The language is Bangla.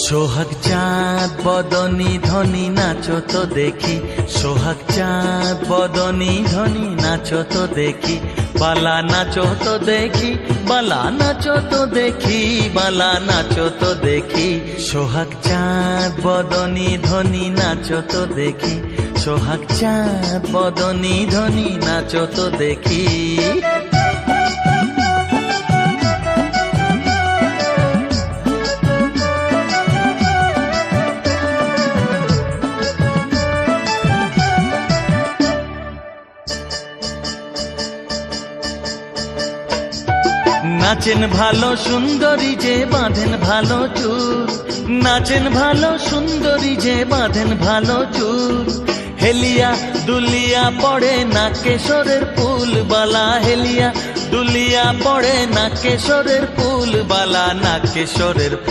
সোহাগ চাঁদ বদনী ধনী নাচো তো দেখি, সোহাগ চাঁদ বদনী ধনী নাচো তো দেখি, বালা নাচো তো দেখি, বালা নাচো তো দেখি, বালা নাচো তো দেখি। সোহাগ চাঁদ বদনী ধনী নাচো তো দেখি, সোহাগ চাঁদ বদনী ধনী নাচো তো দেখি। নাচেন ভালো সুন্দরী যে বাঁধেন ভালো চুল, নাচেন ভালো সুন্দরী যে বাঁধেন ভালো চুল, হেলিয়া দুলিয়া পড়ে না কেশরের ফুল বালা, হেলিয়া দুলিয়া পড়ে না কেশরের ফুল বালা, না কেশরের